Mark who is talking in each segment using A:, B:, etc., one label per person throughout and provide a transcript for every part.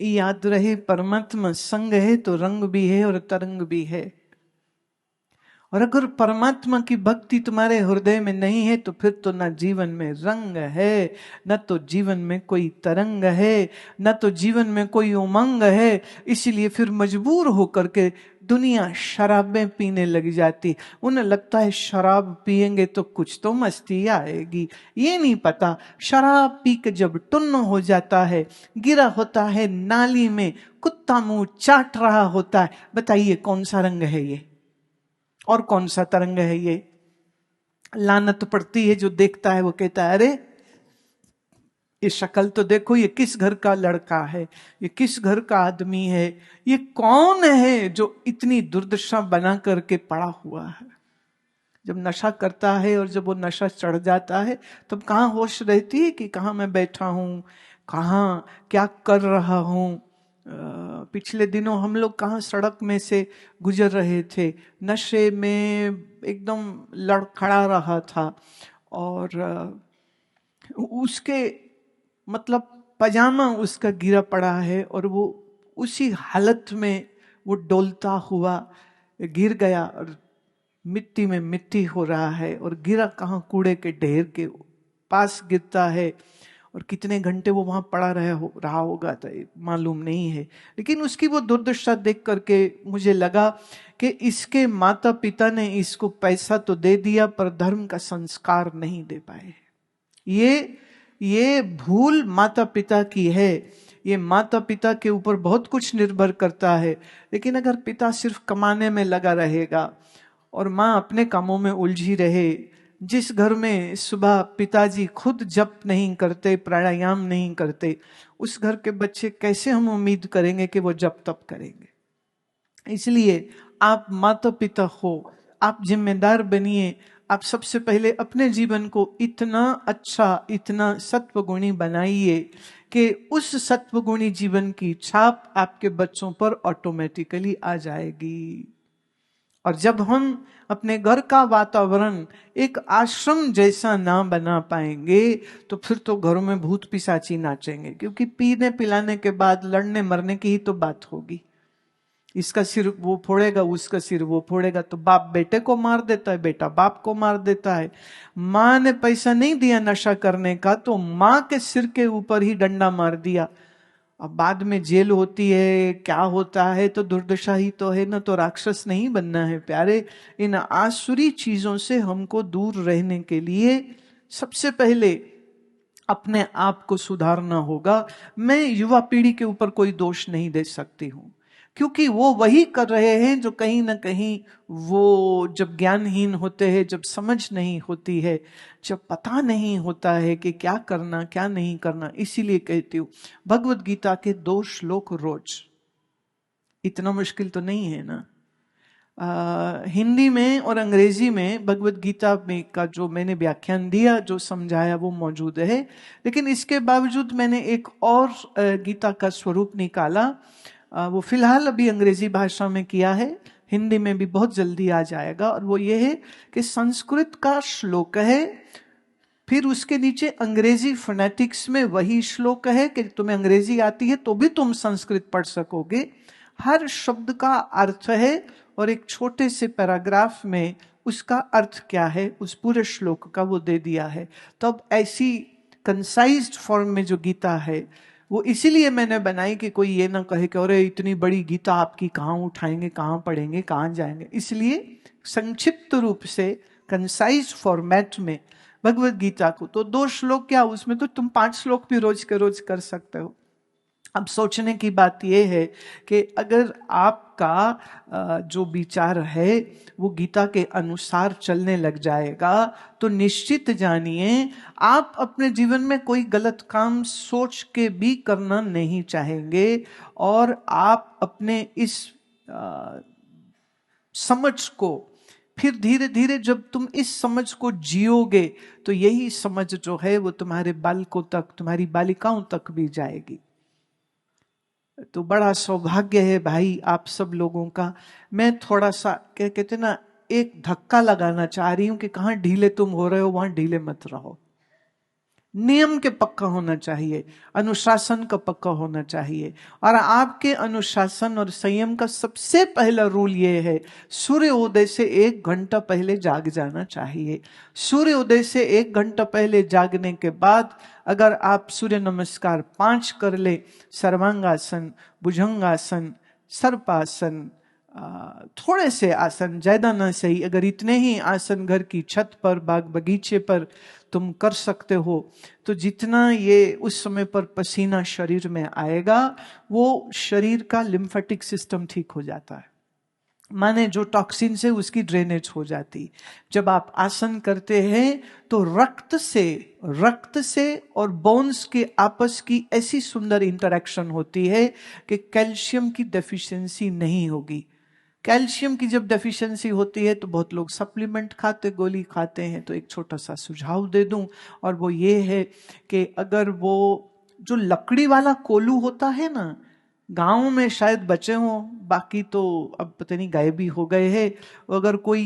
A: याद रहे परमात्मा संग है तो रंग भी है और तरंग भी है। और अगर परमात्मा की भक्ति तुम्हारे हृदय में नहीं है तो फिर तो ना जीवन में रंग है, न तो जीवन में कोई तरंग है, न तो जीवन में कोई उमंग है। इसीलिए फिर मजबूर होकर के दुनिया शराबें पीने लग जाती। उन्हें लगता है शराब पिएंगे तो कुछ तो मस्ती आएगी। ये नहीं पता शराब पी के जब टुन्न हो जाता है, गिरा होता है नाली में, कुत्ता मुंह चाट रहा होता है, बताइए कौन सा रंग है ये और कौन सा तरंग है ये? लानत पड़ती है जो देखता है, वो कहता है अरे ये शक्ल तो देखो, ये किस घर का लड़का है, ये किस घर का आदमी है, ये कौन है जो इतनी दुर्दशा बना करके पड़ा हुआ है। जब नशा करता है और जब वो नशा चढ़ जाता है तब कहाँ होश रहती है कि कहाँ मैं बैठा हूं, कहाँ क्या कर रहा हूं। पिछले दिनों हम लोग कहाँ सड़क में से गुजर रहे थे, नशे में एकदम लड़खड़ा रहा था और उसके मतलब पजामा उसका गिरा पड़ा है और वो उसी हालत में वो डोलता हुआ गिर गया और मिट्टी में मिट्टी हो रहा है। और गिरा कहाँ, कूड़े के ढेर के पास गिरता है और कितने घंटे वो वहां पड़ा रहा होगा तो मालूम नहीं है। लेकिन उसकी वो दुर्दशा देख करके मुझे लगा कि इसके माता पिता ने इसको पैसा तो दे दिया पर धर्म का संस्कार नहीं दे पाए। ये भूल माता पिता की है। ये माता पिता के ऊपर बहुत कुछ निर्भर करता है। लेकिन अगर पिता सिर्फ कमाने में लगा रहेगा और माँ अपने कामों में उलझी रहे, जिस घर में सुबह पिताजी खुद जप नहीं करते, प्राणायाम नहीं करते, उस घर के बच्चे कैसे हम उम्मीद करेंगे कि वो जप तप करेंगे। इसलिए आप माता पिता हो, आप जिम्मेदार बनिए। आप सबसे पहले अपने जीवन को इतना अच्छा, इतना सत्वगुणी बनाइए कि उस सत्वगुणी जीवन की छाप आपके बच्चों पर ऑटोमेटिकली आ जाएगी। और जब हम अपने घर का वातावरण एक आश्रम जैसा ना बना पाएंगे तो फिर तो घरों में भूत पिशाची नाचेंगे, क्योंकि पीने पिलाने के बाद लड़ने मरने की ही तो बात होगी। इसका सिर वो फोड़ेगा, उसका सिर वो फोड़ेगा, तो बाप बेटे को मार देता है, बेटा बाप को मार देता है। माँ ने पैसा नहीं दिया नशा करने का तो माँ के सिर के ऊपर ही डंडा मार दिया। अब बाद में जेल होती है, क्या होता है, तो दुर्दशा ही तो है ना। तो राक्षस नहीं बनना है प्यारे। इन आसुरी चीजों से हमको दूर रहने के लिए सबसे पहले अपने आप को सुधारना होगा। मैं युवा पीढ़ी के ऊपर कोई दोष नहीं दे सकती हूं, क्योंकि वो वही कर रहे हैं जो कहीं ना कहीं वो जब ज्ञानहीन होते हैं, जब समझ नहीं होती है, जब पता नहीं होता है कि क्या करना क्या नहीं करना। इसीलिए कहती हूँ भगवत गीता के 2 श्लोक रोज, इतना मुश्किल तो नहीं है ना। हिंदी में और अंग्रेजी में भगवत गीता में का जो मैंने व्याख्यान दिया, जो समझाया, वो मौजूद है। लेकिन इसके बावजूद मैंने एक और गीता का स्वरूप निकाला। वो फिलहाल अभी अंग्रेजी भाषा में किया है, हिंदी में भी बहुत जल्दी आ जाएगा। और वो ये है कि संस्कृत का श्लोक है, फिर उसके नीचे अंग्रेजी फोनेटिक्स में वही श्लोक है कि तुम्हें अंग्रेजी आती है तो भी तुम संस्कृत पढ़ सकोगे। हर शब्द का अर्थ है और एक छोटे से पैराग्राफ में उसका अर्थ क्या है उस पूरे श्लोक का वो दे दिया है। तो अब ऐसी कंसाइज्ड फॉर्म में जो गीता है वो इसीलिए मैंने बनाई कि कोई ये ना कहे कि अरे इतनी बड़ी गीता आपकी कहाँ उठाएंगे, कहाँ पढ़ेंगे, कहाँ जाएंगे। इसलिए संक्षिप्त रूप से कंसाइज फॉर्मेट में भगवत गीता को, तो 2 श्लोक क्या, उसमें तो तुम 5 श्लोक भी रोज के रोज कर सकते हो। अब सोचने की बात यह है कि अगर आपका जो विचार है वो गीता के अनुसार चलने लग जाएगा तो निश्चित जानिए आप अपने जीवन में कोई गलत काम सोच के भी करना नहीं चाहेंगे। और आप अपने इस समझ को फिर धीरे धीरे जब तुम इस समझ को जियोगे तो यही समझ जो है वो तुम्हारे बालकों तक, तुम्हारी बालिकाओं तक भी जाएगी। तो बड़ा सौभाग्य है भाई आप सब लोगों का। मैं थोड़ा सा क्या कहते ना, एक धक्का लगाना चाह रही हूं कि कहां ढीले तुम हो रहे हो वहां ढीले मत रहो। नियम के पक्का होना चाहिए, अनुशासन का पक्का होना चाहिए। और आपके अनुशासन और संयम का सबसे पहला रूल ये है, सूर्य उदय से 1 घंटा पहले जाग जाना चाहिए। सूर्य उदय से 1 घंटा पहले जागने के बाद अगर आप सूर्य नमस्कार 5 कर ले, सर्वांगासन, भुजंगासन, सर्पासन, थोड़े से आसन, ज्यादा ना सही, अगर इतने ही आसन घर की छत पर, बाग बगीचे पर तुम कर सकते हो, तो जितना ये उस समय पर पसीना शरीर में आएगा, वो शरीर का लिम्फेटिक सिस्टम ठीक हो जाता है, माने जो टॉक्सिन से उसकी ड्रेनेज हो जाती। जब आप आसन करते हैं तो रक्त से और बोन्स के आपस की ऐसी सुंदर इंटरेक्शन होती है कि कैल्शियम की डेफिशिएंसी नहीं होगी। कैल्शियम की जब डेफिशिएंसी होती है तो बहुत लोग सप्लीमेंट खाते, गोली खाते हैं। तो एक छोटा सा सुझाव दे दूं, और वो ये है कि अगर वो जो लकड़ी वाला कोलू होता है ना, गांव में शायद बचे हों, बाकी तो अब पता नहीं गायब भी हो गए हैं। अगर कोई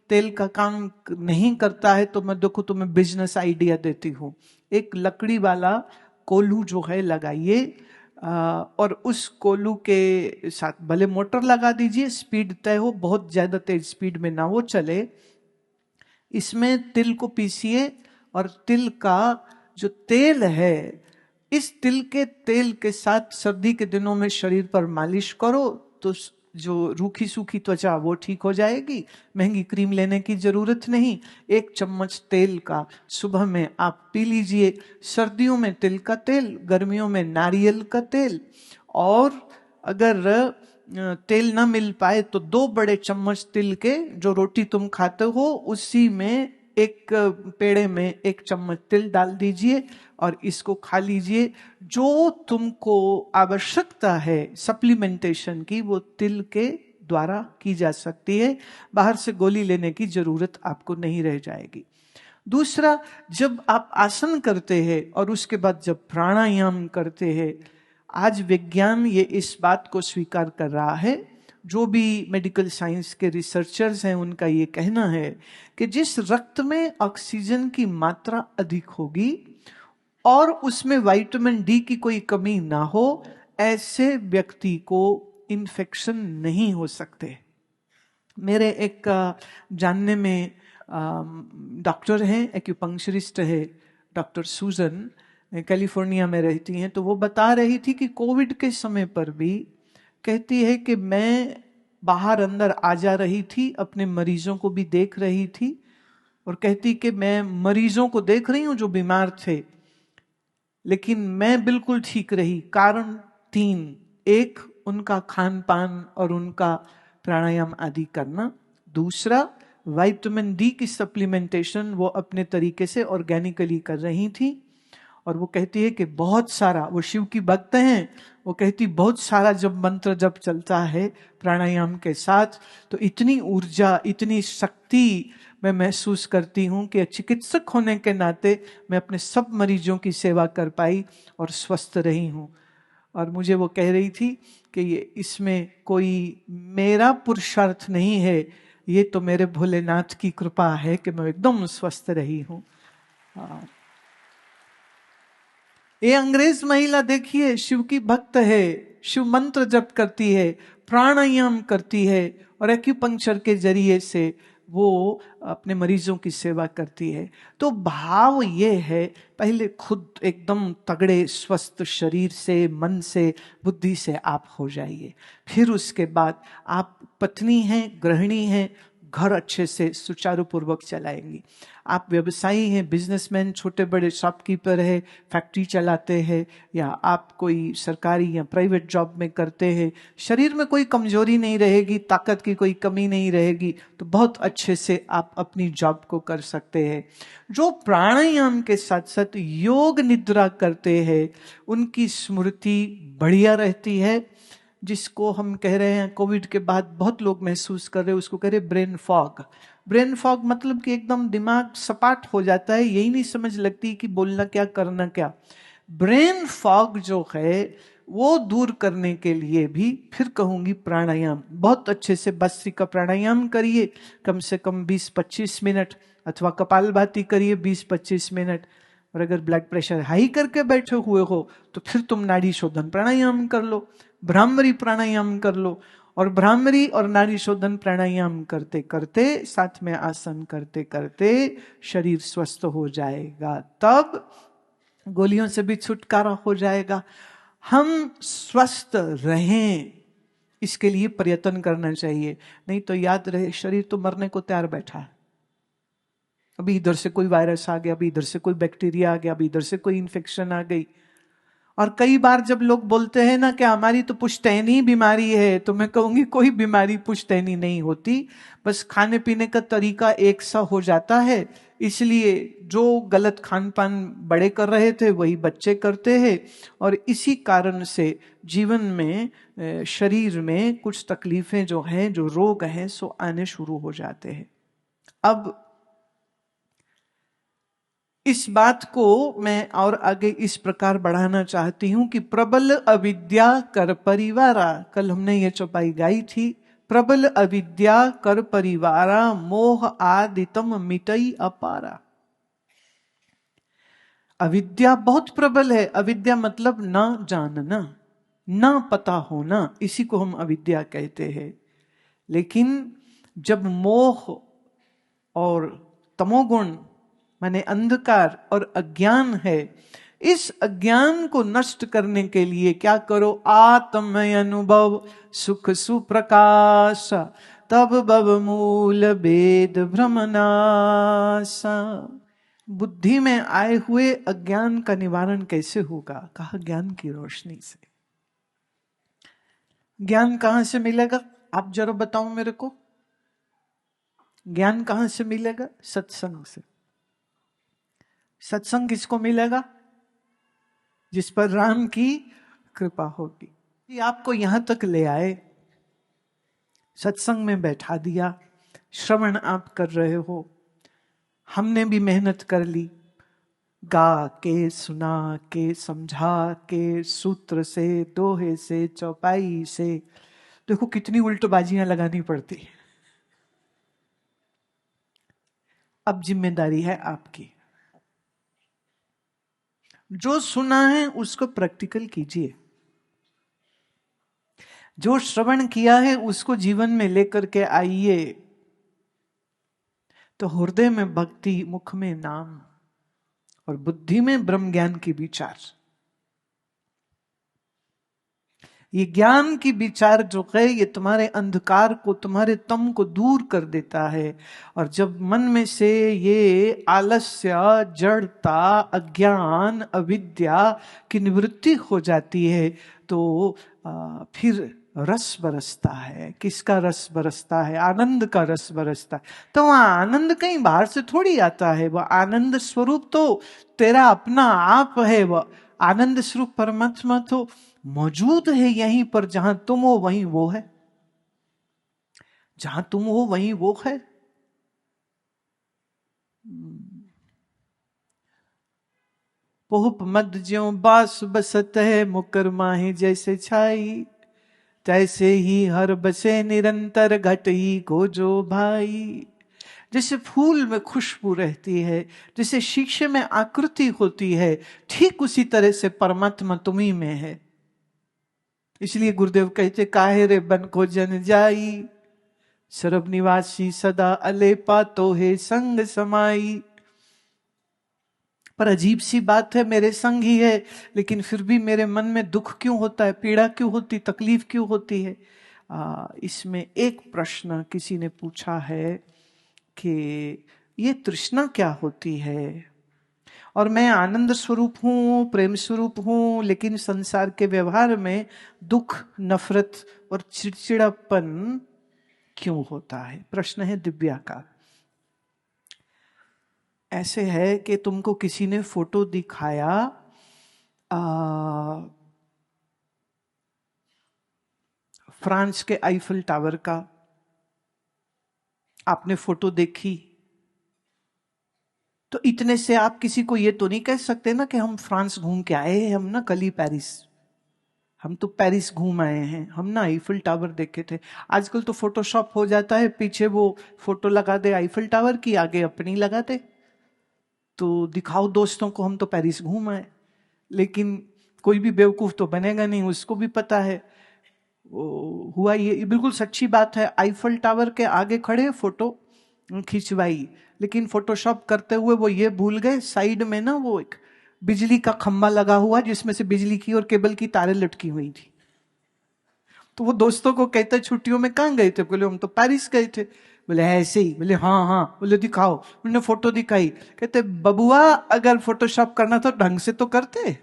A: तेल का काम नहीं करता है तो मैं देखो तुम्हें बिजनेस आइडिया देती हूँ। एक लकड़ी वाला कोल्हू जो है लगाइए, और उस कोल्हू के साथ भले मोटर लगा दीजिए, स्पीड तय हो, बहुत ज्यादा तेज स्पीड में ना वो चले। इसमें तिल को पीसिए, और तिल का जो तेल है, इस तिल के तेल के साथ सर्दी के दिनों में शरीर पर मालिश करो तो जो रूखी सूखी त्वचा वो ठीक हो जाएगी। महंगी क्रीम लेने की जरूरत नहीं। 1 चम्मच तेल का सुबह में आप पी लीजिए। सर्दियों में तिल का तेल, गर्मियों में नारियल का तेल। और अगर तेल ना मिल पाए तो 2 बड़े चम्मच तिल के, जो रोटी तुम खाते हो उसी में एक पेड़े में 1 चम्मच तिल डाल दीजिए और इसको खा लीजिए। जो तुमको आवश्यकता है सप्लीमेंटेशन की, वो तिल के द्वारा की जा सकती है। बाहर से गोली लेने की जरूरत आपको नहीं रह जाएगी। दूसरा, जब आप आसन करते हैं और उसके बाद जब प्राणायाम करते हैं, आज विज्ञान ये इस बात को स्वीकार कर रहा है, जो भी मेडिकल साइंस के रिसर्चर्स हैं उनका ये कहना है कि जिस रक्त में ऑक्सीजन की मात्रा अधिक होगी और उसमें विटामिन डी की कोई कमी ना हो, ऐसे व्यक्ति को इन्फेक्शन नहीं हो सकते। मेरे एक जानने में डॉक्टर हैं, एक्यूपंक्चरिस्ट है, डॉक्टर सूजन, कैलिफोर्निया में रहती हैं। तो वो बता रही थी कि कोविड के समय पर भी कहती है कि मैं बाहर अंदर आ जा रही थी, अपने मरीजों को भी देख रही थी, और कहती कि मैं मरीजों को देख रही हूं जो बीमार थे, लेकिन मैं बिल्कुल ठीक रही। कारण 3, एक उनका खान पान और उनका प्राणायाम आदि करना। दूसरा, विटामिन डी की सप्लीमेंटेशन वो अपने तरीके से ऑर्गेनिकली कर रही थी। और वो कहती है कि बहुत सारा, वो शिव की भक्त हैं, वो कहती बहुत सारा जब मंत्र जब चलता है प्राणायाम के साथ, तो इतनी ऊर्जा, इतनी शक्ति मैं महसूस करती हूँ कि चिकित्सक होने के नाते मैं अपने सब मरीजों की सेवा कर पाई और स्वस्थ रही हूँ। और मुझे वो कह रही थी कि ये इसमें कोई मेरा पुरुषार्थ नहीं है, ये तो मेरे भोलेनाथ की कृपा है कि मैं एकदम स्वस्थ रही हूँ। ये अंग्रेज महिला देखिए, शिव की भक्त है, शिव मंत्र जप करती है, प्राणायाम करती है, और एक्यूपंक्चर के जरिए से वो अपने मरीजों की सेवा करती है। तो भाव ये है, पहले खुद एकदम तगड़े स्वस्थ शरीर से, मन से, बुद्धि से आप हो जाइए। फिर उसके बाद आप पत्नी हैं, गृहिणी हैं, घर अच्छे से सुचारू पूर्वक चलाएंगी। आप व्यवसायी हैं, बिजनेसमैन, छोटे बड़े शॉपकीपर है, फैक्ट्री चलाते हैं, या आप कोई सरकारी या प्राइवेट जॉब में करते हैं, शरीर में कोई कमजोरी नहीं रहेगी, ताकत की कोई कमी नहीं रहेगी, तो बहुत अच्छे से आप अपनी जॉब को कर सकते हैं। जो प्राणायाम के साथ साथ योग निद्रा करते हैं, उनकी स्मृति बढ़िया रहती है। जिसको हम कह रहे हैं कोविड के बाद बहुत लोग महसूस कर रहे हैं, उसको कह रहे ब्रेन फॉग। ब्रेन फॉग मतलब कि एकदम दिमाग सपाट हो जाता है, यही नहीं समझ लगती कि बोलना क्या करना क्या। ब्रेन फॉग जो है वो दूर करने के लिए भी फिर कहूंगी प्राणायाम बहुत अच्छे से भस्त्रिका प्राणायाम करिए, कम से कम 20-25 मिनट, अथवा कपालभाति करिए 20-25 मिनट। और अगर ब्लड प्रेशर हाई करके बैठे हुए हो तो फिर तुम नाड़ी शोधन प्राणायाम कर लो, भ्रामरी प्राणायाम कर लो। और भ्रामरी और नाड़ी शोधन प्राणायाम करते करते, साथ में आसन करते करते शरीर स्वस्थ हो जाएगा, तब गोलियों से भी छुटकारा हो जाएगा। हम स्वस्थ रहें इसके लिए प्रयत्न करना चाहिए, नहीं तो याद रहे शरीर तो मरने को तैयार बैठा है। अभी इधर से कोई वायरस आ गया, अभी इधर से कोई बैक्टीरिया आ गया, अभी इधर से कोई इन्फेक्शन आ गई। और कई बार जब लोग बोलते हैं ना कि हमारी तो पुश्तैनी बीमारी है, तो मैं कहूंगी कोई बीमारी पुश्तैनी नहीं होती, बस खाने पीने का तरीका एक सा हो जाता है। इसलिए जो गलत खान पान बड़े कर रहे थे वही बच्चे करते हैं, और इसी कारण से जीवन में, शरीर में कुछ तकलीफें जो हैं, जो रोग हैं, सो आने शुरू हो जाते हैं। अब इस बात को मैं और आगे इस प्रकार बढ़ाना चाहती हूं कि प्रबल अविद्या कर परिवारा, कल हमने ये चौपाई गाई थी, प्रबल अविद्या कर परिवारा, मोह आदितम मिटई अपारा। अविद्या बहुत प्रबल है। अविद्या मतलब न जानना, न पता होना, इसी को हम अविद्या कहते हैं। लेकिन जब मोह और तमोगुण माने अंधकार और अज्ञान है, इस अज्ञान को नष्ट करने के लिए क्या करो, आत्म अनुभव सुख सुप्रकाश, तब बब मूल वेद भ्रमनासा। बुद्धि में आए हुए अज्ञान का निवारण कैसे होगा? कहा ज्ञान की रोशनी से। ज्ञान कहां से मिलेगा? आप जरा बताओ मेरे को, ज्ञान कहां से मिलेगा? सत्संग से। सत्संग किसको मिलेगा? जिस पर राम की कृपा होगी। ये आपको यहां तक ले आए, सत्संग में बैठा दिया, श्रवण आप कर रहे हो, हमने भी मेहनत कर ली, गा के, सुना के, समझा के, सूत्र से, दोहे से, चौपाई से। देखो कितनी उल्टबाजियां लगानी पड़ती। अब जिम्मेदारी है आपकी, जो सुना है उसको प्रैक्टिकल कीजिए, जो श्रवण किया है उसको जीवन में लेकर के आइए, तो हृदय में भक्ति, मुख में नाम और बुद्धि में ब्रह्म ज्ञान की विचार। ये ज्ञान की विचार जो है, ये तुम्हारे अंधकार को, तुम्हारे तम को दूर कर देता है। और जब मन में से ये आलस्य, जड़ता, अज्ञान, अविद्या की निवृत्ति हो जाती है, तो फिर रस बरसता है। किसका रस बरसता है? आनंद का रस बरसता है। तो वह आनंद कहीं बाहर से थोड़ी आता है, वह आनंद स्वरूप तो तेरा अपना आप है। वह आनंद स्वरूप परमात्मा तो मौजूद है यहीं पर। जहां तुम हो वहीं वो है, जहां तुम हो वहीं वो है। पोहप मद ज्यों बास बसत है, मुकर माही जैसे छाई, तैसे ही हर बसे निरंतर घट ही को जो भाई। जैसे फूल में खुशबू रहती है, जैसे शीशे में आकृति होती है, ठीक उसी तरह से परमात्मा तुम्ही में है। इसलिए गुरुदेव कहते, काहे रे बन को जन जाई, सरब निवासी सदा अलेपा तो है संग समाई। पर अजीब सी बात है, मेरे संग ही है, लेकिन फिर भी मेरे मन में दुख क्यों होता है, पीड़ा क्यों होती, तकलीफ क्यों होती है? इसमें एक प्रश्न किसी ने पूछा है कि ये तृष्णा क्या होती है? और मैं आनंद स्वरूप हूं, प्रेम स्वरूप हूं, लेकिन संसार के व्यवहार में दुख, नफरत और चिड़चिड़ापन क्यों होता है? प्रश्न है दिव्या का। ऐसे है कि तुमको किसी ने फोटो दिखाया, फ्रांस के आईफल टावर का, आपने फोटो देखी, तो इतने से आप किसी को ये तो नहीं कह सकते ना कि हम फ्रांस घूम के आए हैं, हम ना कल ही पेरिस, हम तो पेरिस घूम आए हैं, हम ना आईफल टावर देखे थे। आजकल तो फोटोशॉप हो जाता है, पीछे वो फोटो लगा दे आईफल टावर की, आगे अपनी लगा दे। तो दिखाओ दोस्तों को हम तो पेरिस घूम आए। लेकिन कोई भी बेवकूफ तो बनेगा नहीं, उसको भी पता है हुआ ये बिल्कुल सच्ची बात है। आईफल टावर के आगे खड़े फोटो खिंचवाई, लेकिन फोटोशॉप करते हुए वो ये भूल गए साइड में ना वो एक बिजली का खंभा लगा हुआ जिसमें से बिजली की और केबल की तारें लटकी हुई थी। तो वो दोस्तों को कहते छुट्टियों में कहाँ गए थे? बोले हम तो पेरिस गए थे। बोले ऐसे ही? बोले हाँ हाँ। बोले दिखाओ। उन्होंने फोटो दिखाई। कहते बबुआ अगर फोटोशॉप करना तो ढंग से तो करते,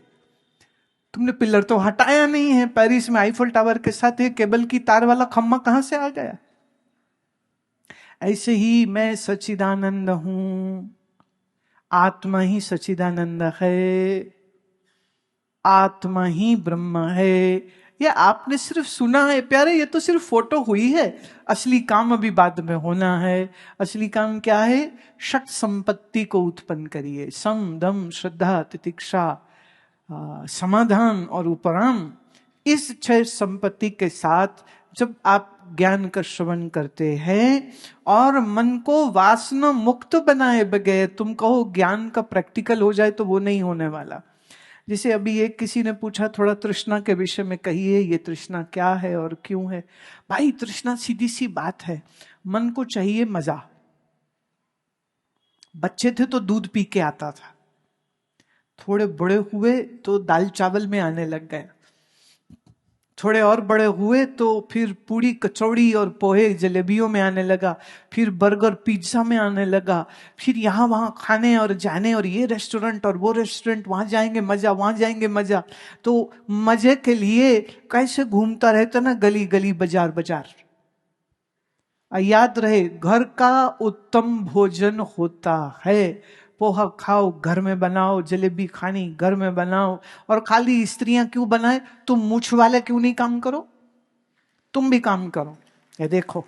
A: तुमने पिलर तो हटाया नहीं है। पेरिस में आईफल टावर के साथ ये केबल की तार वाला खम्मा कहां से आ गया? ऐसे ही मैं सच्चिदानंद हूं, आत्मा ही सच्चिदानंद है, आत्मा ही ब्रह्म है। ये आपने सिर्फ सुना है प्यारे, ये तो सिर्फ फोटो हुई है। असली काम अभी बाद में होना है। असली काम क्या है? षट संपत्ति को उत्पन्न करिए। सम दम श्रद्धा तितिक्षा समाधान और उपराम, इस 6 संपत्ति के साथ जब आप ज्ञान का श्रवण करते हैं और मन को वासना मुक्त बनाए बगैर तुम कहो ज्ञान का प्रैक्टिकल हो जाए, तो वो नहीं होने वाला। जैसे अभी एक किसी ने पूछा थोड़ा तृष्णा के विषय में कहिए, ये तृष्णा क्या है और क्यों है? भाई तृष्णा सीधी सी बात है, मन को चाहिए मजा। बच्चे थे तो दूध पी के आता था, थोड़े बड़े हुए तो दाल चावल में आने लग गए, थोड़े और बड़े हुए तो फिर पूरी कचौड़ी और पोहे जलेबियों में आने लगा, फिर बर्गर पिज्जा में आने लगा, फिर यहाँ वहां खाने और जाने, और ये रेस्टोरेंट और वो रेस्टोरेंट, वहां जाएंगे मजा, वहां जाएंगे मजा। तो मजे के लिए कैसे घूमता रहता ना गली गली बाजार बाजार। याद रहे घर का उत्तम भोजन होता है। पोहा खाओ घर में बनाओ, जलेबी खानी घर में बनाओ। और खाली स्त्रियां क्यों बनाए? तुम मूछ वाले क्यों नहीं काम करो? तुम भी काम करो। ये देखो